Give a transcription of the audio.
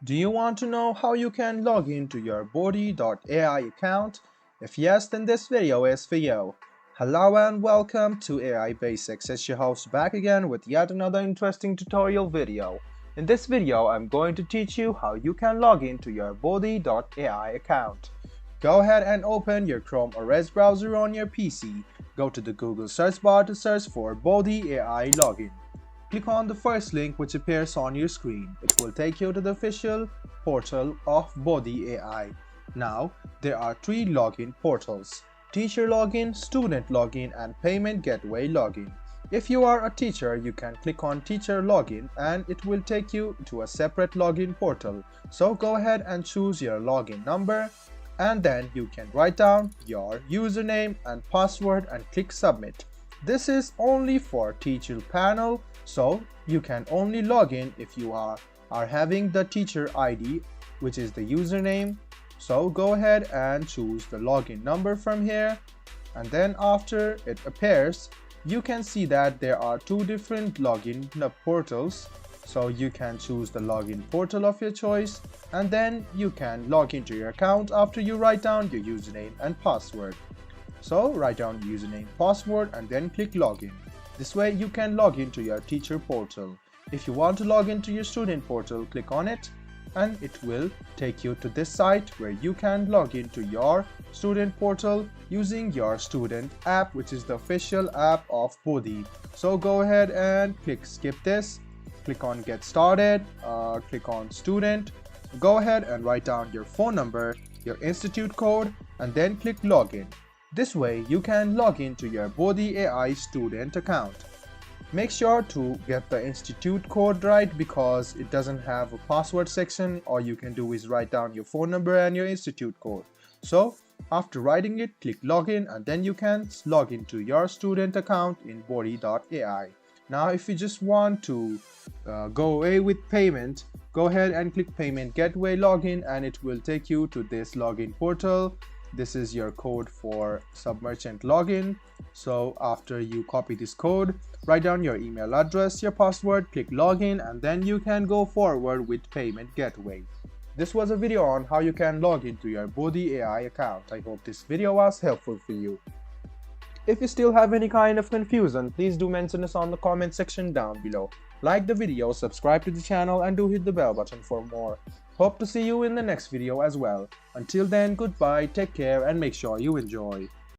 Do you want to know how you can log into your Bodhi AI account? If yes, then this video is for you. Hello and welcome to AI Basics. It's your host back again with yet another interesting tutorial video. In this video, I'm going to teach you how you can log into your Bodhi AI account. Go ahead and open your Chrome or Edge browser on your PC. Go to the Google search bar to search for Bodhi AI login. Click on the first link which appears on your screen. It will take you to the official portal of Bodhi AI. Now, there are three login portals: Teacher Login, Student Login, and Payment Gateway Login. If you are a teacher, you can click on Teacher Login and it will take you to a separate login portal. So go ahead and choose your login number and then you can write down your username and password and click Submit. This is only for teacher panel, so you can only log in if you are having the teacher ID, which is the username. So go ahead and choose the login number from here, and then after it appears, you can see that there are two different login portals. So you can choose the login portal of your choice, and then you can log into your account after you write down your username and password. So write down username, password, and then click login. This way you can log into your teacher portal. If you want to log into your student portal, click on it and it will take you to this site where you can log into your student portal using your student app, which is the official app of Bodhi. So go ahead and click skip this, click on get started, click on student, go ahead and write down your phone number, your institute code, and then click login. This way you can log into your Bodhi AI student account. Make sure to get the institute code right because it doesn't have a password section. All you can do is write down your phone number and your institute code. So after writing it, click login and then you can log into your student account in Bodhi AI. Now if you just want to go away with payment, go ahead and click Payment Gateway Login and it will take you to this login portal. This is your code for submerchant login. So after you copy this code, write down your email address, your password, click login, and then you can go forward with Payment Gateway. This was a video on how you can log into your Bodhi AI account. I hope this video was helpful for you. If you still have any kind of confusion, please do mention us on the comment section down below. Like the video, subscribe to the channel, and do hit the bell button for more. Hope to see you in the next video as well. Until then, goodbye, take care, and make sure you enjoy.